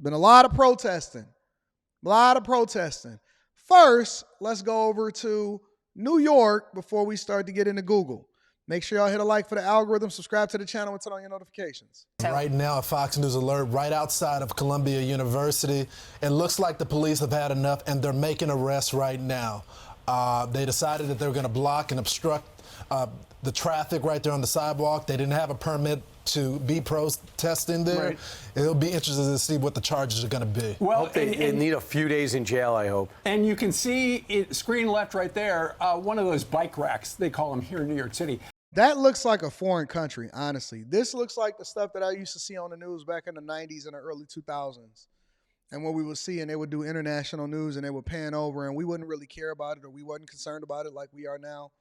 There's been a lot of protesting. A lot of protesting. First, let's go over to New York before we start to get into Google. Make sure y'all hit a like for the algorithm, subscribe to the channel, and turn on your notifications. Right now, a Fox News alert right outside of Columbia University. It looks like the police have had enough, and they're making arrests right now. They decided that they were going to block and obstruct the traffic right there on the sidewalk. They didn't have a permit to be protesting there. Right. It'll be interesting to see what the charges are going to be. Well, they need a few days in jail, I hope. And you can see, screen left right there, one of those bike racks, they call them here in New York City. That looks like a foreign country, honestly. This looks like the stuff that I used to see on the news back in the 90s and the early 2000s. And what we would see, and they would do international news, and they would pan over, and we wouldn't really care about it, or we wasn't concerned about it like we are now.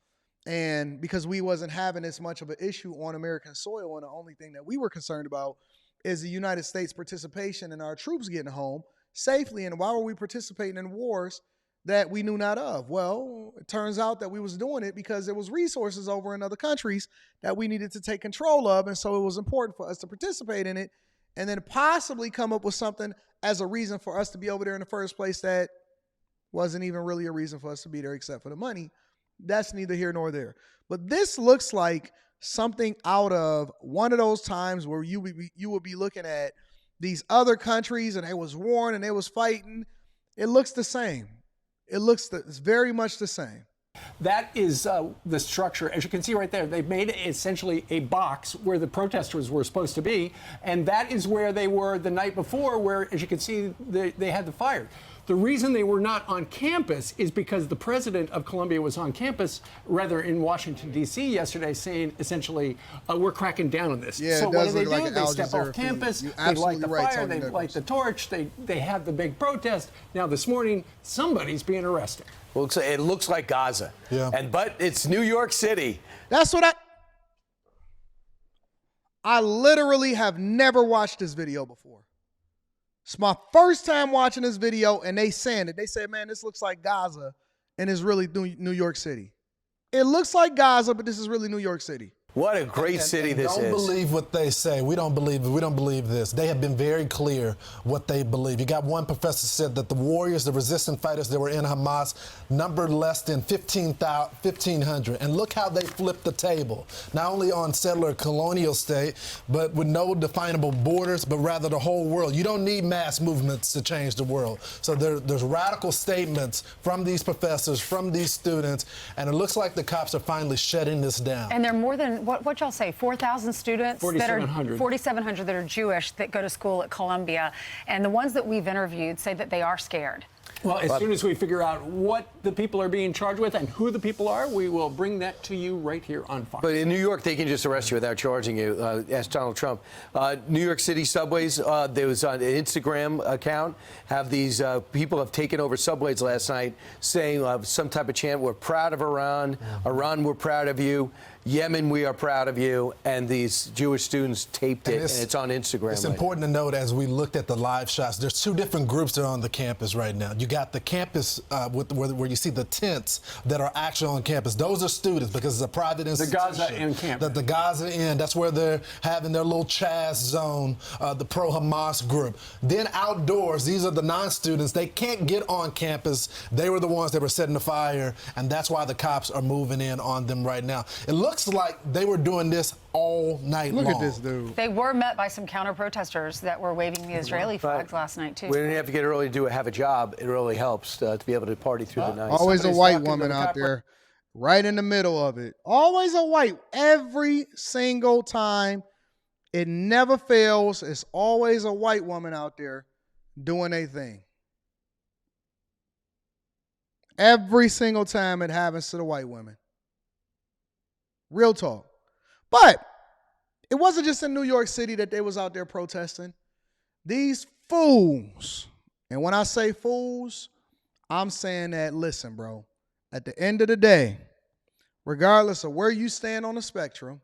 And because we wasn't having as much of an issue on American soil, and the only thing that we were concerned about is the United States participation in our troops getting home safely. And why were we participating in wars that we knew not of? Well, it turns out that we was doing it because there was resources over in other countries that we needed to take control of. And so it was important for us to participate in it and then possibly come up with something as a reason for us to be over there in the first place that wasn't even really a reason for us to be there except for the money. That's neither here nor there. But this looks like something out of one of those times where you would be looking at these other countries and they was warring and they was fighting. It looks the same. It's very much the same. That is the structure. As you can see right there, they've made essentially a box where the protesters were supposed to be, and that is where they were the night before, where, as you can see, they had the fire. The reason they were not on campus is because the president of Columbia was on campus, rather in Washington, D.C. yesterday, saying essentially, we're cracking down on this. Yeah, so what do they do? like they step off campus, they light the fire, they light the torch, they have the big protest. Now this morning, somebody's being arrested. Well, it looks like Gaza. Yeah. But it's New York City. That's what I literally have never watched this video before. It's my first time watching this video, and they saying it. They said, man, this looks like Gaza, and it's really New York City. It looks like Gaza, but this is really New York City. What a great city this is. Don't believe what they say. We don't believe it. We don't believe this. They have been very clear what they believe. You got one professor said that the warriors, the resistant fighters that were in Hamas, numbered less than 1,500. And look how they flipped the table. Not only on settler colonial state, but with no definable borders, but rather the whole world. You don't need mass movements to change the world. So there's radical statements from these professors, from these students, and it looks like the cops are finally shutting this down. And they're more than what y'all say, 4,000 students? 4,700 that are Jewish that go to school at Columbia. And the ones that we've interviewed say that they are scared. Well, as soon as we figure out what the people are being charged with and who the people are, we will bring that to you right here on Fox. But in New York, they can just arrest you without charging you. Ask Donald Trump. New York City subways, there was an Instagram account, have these people have taken over subways last night saying some type of chant, we're proud of Iran, Iran, we're proud of you. Yemen, we are proud of you, and these Jewish students taped it, and it's on Instagram. It's important to note, as we looked at the live shots, there's two different groups that are on the campus right now. You got the campus where you see the tents that are actually on campus. Those are students because it's a private institution. The Gaza Inn campus. The Gaza Inn, that's where they're having their little Chaz zone, the pro-Hamas group. Then outdoors, these are the non-students. They can't get on campus. They were the ones that were setting the fire, and that's why the cops are moving in on them right now. It looks like they were doing this all night long. Look at this dude. They were met by some counter-protesters that were waving the Israeli flags last night, too. We didn't have to get early to have a job. It really helps to be able to party through the night. Always a white woman out there, right in the middle of it. Always a white, every single time. It never fails. It's always a white woman out there doing a thing. Every single time it happens to the white women. Real talk. But it wasn't just in New York City that they was out there protesting. These fools, and when I say fools, I'm saying that, listen, bro, at the end of the day, regardless of where you stand on the spectrum,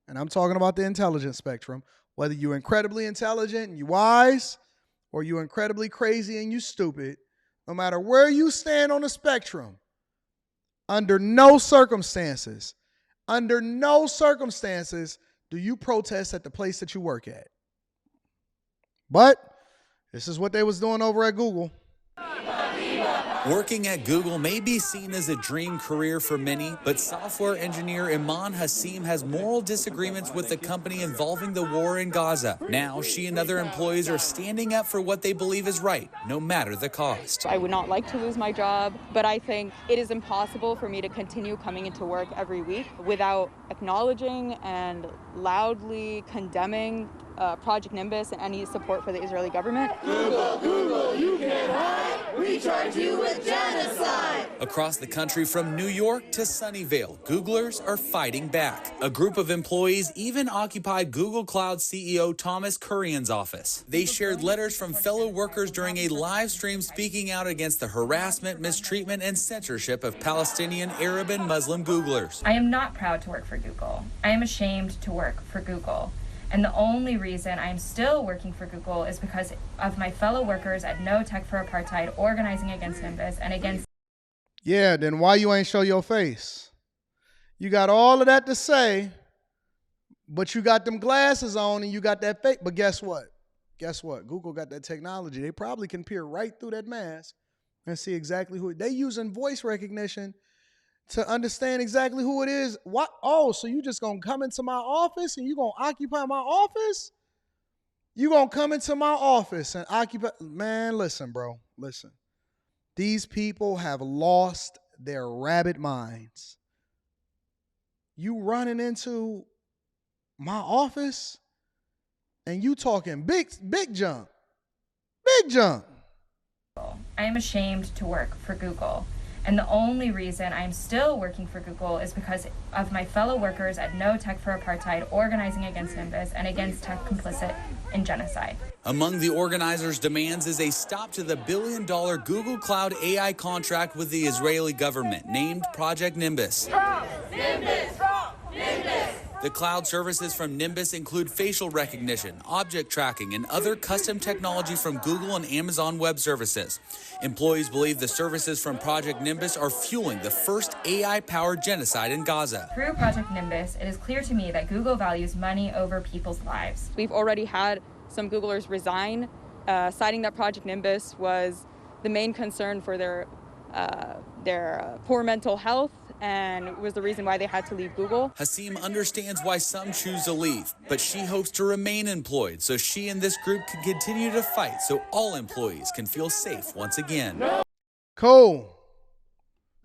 and I'm talking about the intelligence spectrum, whether you're incredibly intelligent and you wise, or you're incredibly crazy and you stupid, no matter where you stand on the spectrum, under no circumstances do you protest at the place that you work at. But This is what they was doing over at Google. Working at Google may be seen as a dream career for many, but software engineer Iman Hassim has moral disagreements with the company involving the war in Gaza. Now, she and other employees are standing up for what they believe is right, no matter the cost. I would not like to lose my job, but I think it is impossible for me to continue coming into work every week without acknowledging and loudly condemning Project Nimbus and any support for the Israeli government. Google, Google, you can't hide. We charge you with genocide. Across the country from New York to Sunnyvale, Googlers are fighting back. A group of employees even occupied Google Cloud CEO Thomas Kurian's office. They shared letters from fellow workers during a live stream speaking out against the harassment, mistreatment, and censorship of Palestinian, Arab, and Muslim Googlers. I am not proud to work for Google. I am ashamed to work for Google. And the only reason I'm still working for Google is because of my fellow workers at No Tech for Apartheid organizing against Nimbus and against... Yeah, then why you ain't show your face? You got all of that to say, but you got them glasses on and you got that fake. But guess what? Guess what? Google got that technology. They probably can peer right through that mask and see exactly who. They using voice recognition to understand exactly who it is. What? Oh, so you just gonna come into my office and you gonna occupy my office? You gonna come into my office and occupy? Man, listen, bro, listen. These people have lost their rabbit minds. You running into my office and you talking big jump, big jump. I am ashamed to work for Google. And the only reason I'm still working for Google is because of my fellow workers at No Tech for Apartheid organizing against Nimbus and against tech complicit in genocide. Among the organizers' demands is a stop to the billion-dollar Google Cloud AI contract with the Israeli government, named Project Nimbus. Trump, Nimbus, Trump, Nimbus. The cloud services from Nimbus include facial recognition, object tracking, and other custom technology from Google and Amazon Web Services. Employees believe the services from Project Nimbus are fueling the first AI-powered genocide in Gaza. Through Project Nimbus, it is clear to me that Google values money over people's lives. We've already had some Googlers resign, citing that Project Nimbus was the main concern for their poor mental health, and was the reason why they had to leave Google. Hassim understands why some choose to leave, but she hopes to remain employed so she and this group can continue to fight so all employees can feel safe once again. Cool.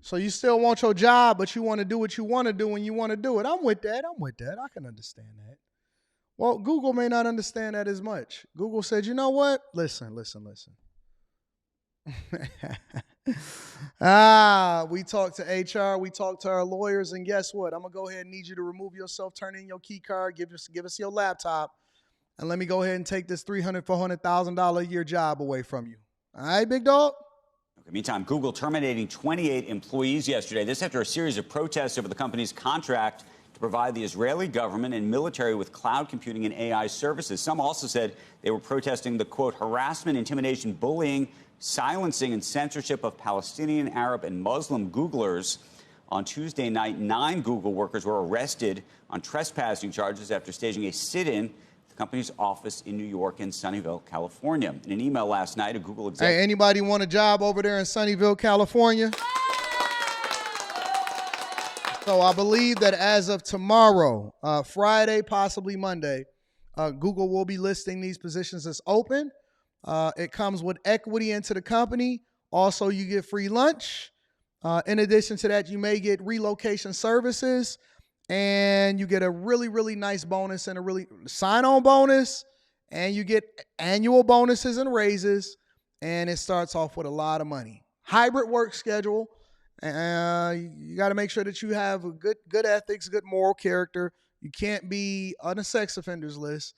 So you still want your job, but you want to do what you want to do when you want to do it. I'm with that. I can understand that. Well, Google may not understand that as much. Google said, you know what? Listen. We talked to HR, we talked to our lawyers, and guess what? I'm going to go ahead and need you to remove yourself, turn in your key card, give us your laptop, and let me go ahead and take this $300,000, $400,000 a year job away from you. All right, big dog? Okay, meantime, Google terminating 28 employees yesterday. This after a series of protests over the company's contract to provide the Israeli government and military with cloud computing and AI services. Some also said they were protesting the, quote, harassment, intimidation, bullying, silencing and censorship of Palestinian, Arab, and Muslim Googlers. On Tuesday night, 9 Google workers were arrested on trespassing charges after staging a sit-in at the company's office in New York and Sunnyvale, California. In an email last night, a Google executive... Hey, anybody want a job over there in Sunnyvale, California? So I believe that as of tomorrow, Friday, possibly Monday, Google will be listing these positions as open. It comes with equity into the company. Also, you get free lunch. In addition to that, you may get relocation services, and you get a really, really nice bonus and a really sign-on bonus, and you get annual bonuses and raises, and it starts off with a lot of money. Hybrid work schedule. You got to make sure that you have a good ethics, good moral character. You can't be on a sex offenders list.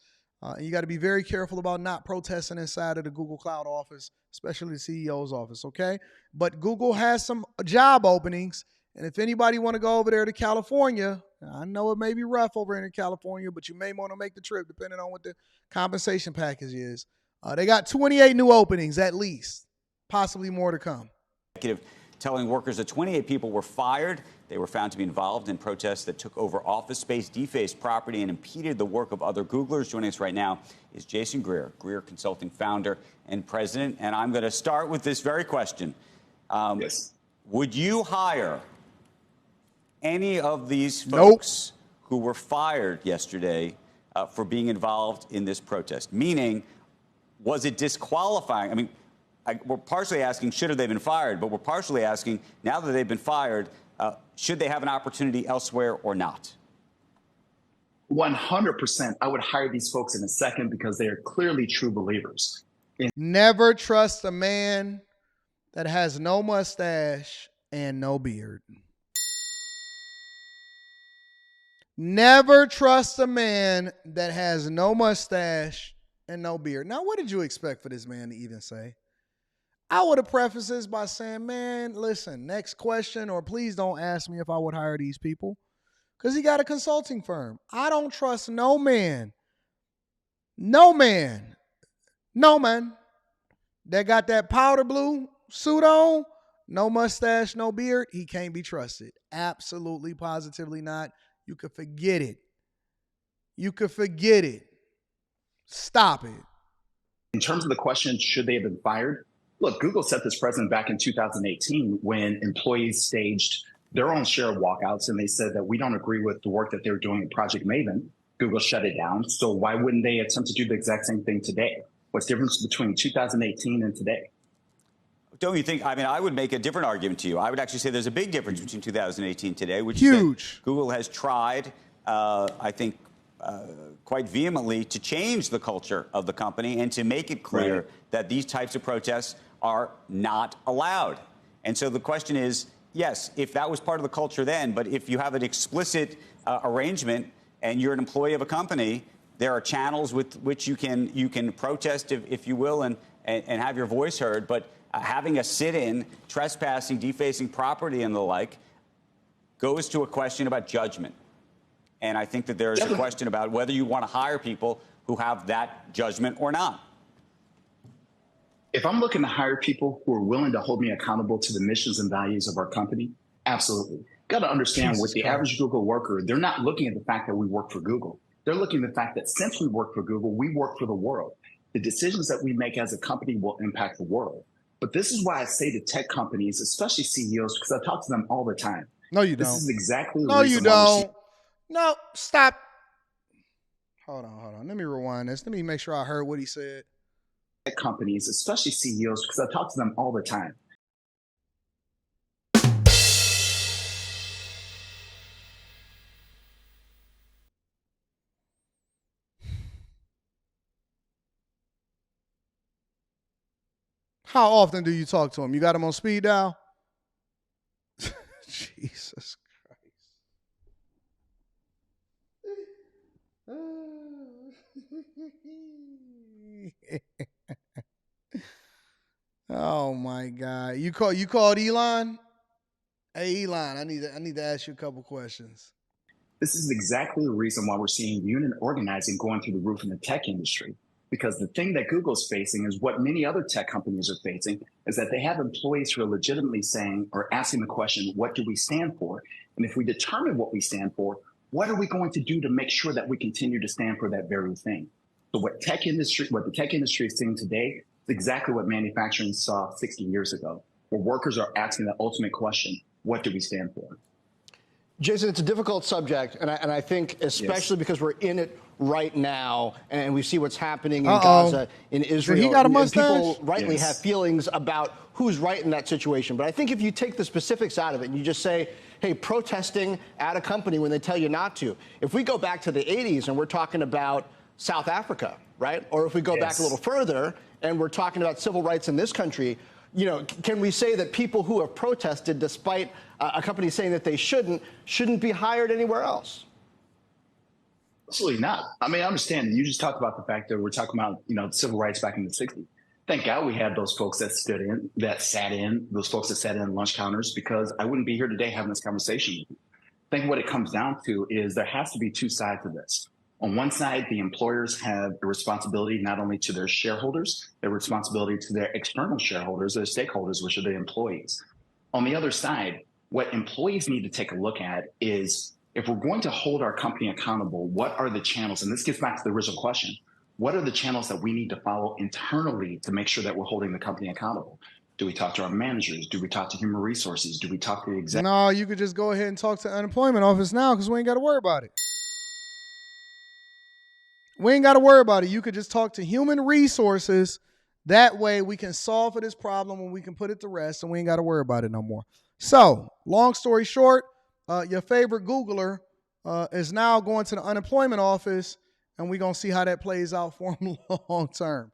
You got to be very careful about not protesting inside of the Google Cloud office, especially the CEO's office, okay? But Google has some job openings, and if anybody want to go over there to California, I know it may be rough over in California, but you may want to make the trip depending on what the compensation package is. They got 28 new openings at least, possibly more to come. Telling workers that 28 people were fired. They were found to be involved in protests that took over office space, defaced property, and impeded the work of other Googlers. Joining us right now is Jason Greer, Greer Consulting founder and president. And I'm going to start with this very question. Yes. Would you hire any of these folks who were fired yesterday for being involved in this protest? Meaning, was it disqualifying? I mean, we're partially asking, should have they been fired? But we're partially asking, now that they've been fired, should they have an opportunity elsewhere or not? 100%. I would hire these folks in a second because they are clearly true believers. Never trust a man that has no mustache and no beard. Never trust a man that has no mustache and no beard. Now, what did you expect for this man to even say? I would have prefaced this by saying, man, listen, next question, or please don't ask me if I would hire these people, because he got a consulting firm. I don't trust no man that got that powder blue suit on, no mustache, no beard. He can't be trusted. Absolutely, positively not. You could forget it. You could forget it. Stop it. In terms of the question, should they have been fired? Look, Google set this precedent back in 2018 when employees staged their own share of walkouts, and they said that we don't agree with the work that they're doing in Project Maven. Google shut it down. So why wouldn't they attempt to do the exact same thing today? What's the difference between 2018 and today? Don't you think? I mean, I would make a different argument to you. I would actually say there's a big difference between 2018 and today, which huge. Is that Google has tried, I think, quite vehemently to change the culture of the company and to make it clear that these types of protests are not allowed. And so the question is, yes, if that was part of the culture then, but if you have an explicit arrangement and you're an employee of a company, there are channels with which you can protest, if you will, and have your voice heard. But having a sit-in, trespassing, defacing property and the like goes to a question about judgment. And I think that there is a question about whether you want to hire people who have that judgment or not. If I'm looking to hire people who are willing to hold me accountable to the missions and values of our company, absolutely. Got to understand with the average Google worker, they're not looking at the fact that we work for Google. They're looking at the fact that since we work for Google, we work for the world. The decisions that we make as a company will impact the world. But this is why I say to tech companies, especially CEOs, because I talk to them all the time. No, you don't. This is exactly the No, reason you don't. No, stop. Hold on. Let me rewind this. Let me make sure I heard what he said. Tech companies, especially CEOs, because I talk to them all the time. How often do you talk to him? You got him on speed dial? Jesus Christ. Oh my God. You called Elon? Hey Elon, I need to ask you a couple questions. This is exactly the reason why we're seeing union organizing going through the roof in the tech industry. Because the thing that Google's facing is what many other tech companies are facing, is that they have employees who are legitimately saying or asking the question, what do we stand for? And if we determine what we stand for, what are we going to do to make sure that we continue to stand for that very thing? So what the tech industry is seeing today is exactly what manufacturing saw 60 years ago, where workers are asking the ultimate question, what do we stand for? Jason, it's a difficult subject, and I think especially because we're in it right now, and we see what's happening in Gaza, in Israel. He got a mustache? And people rightly have feelings about who's right in that situation. But I think if you take the specifics out of it and you just say, hey, protesting at a company when they tell you not to. If we go back to the 80s and we're talking about South Africa, right? Or if we go back a little further and we're talking about civil rights in this country, you know, can we say that people who have protested, despite a company saying that they shouldn't be hired anywhere else? Absolutely not. I mean, I understand. You just talked about the fact that we're talking about, you know, civil rights back in the 60s. Thank God we had those folks that sat in lunch counters, because I wouldn't be here today having this conversation with you. I think what it comes down to is there has to be two sides to this. On one side, the employers have a responsibility not only to their shareholders, their responsibility to their external shareholders, their stakeholders, which are the employees. On the other side, What employees need to take a look at is, if we're going to hold our company accountable, what are the channels? And this gets back to the original question. What are the channels that we need to follow internally to make sure that we're holding the company accountable? Do we talk to our managers? Do we talk to human resources? Do we talk to the executives? No, you could just go ahead and talk to the unemployment office now because we ain't got to worry about it. We ain't got to worry about it. You could just talk to human resources. That way we can solve for this problem and we can put it to rest and we ain't got to worry about it no more. So, long story short, your favorite Googler is now going to the unemployment office, and we're going to see how that plays out for him long term.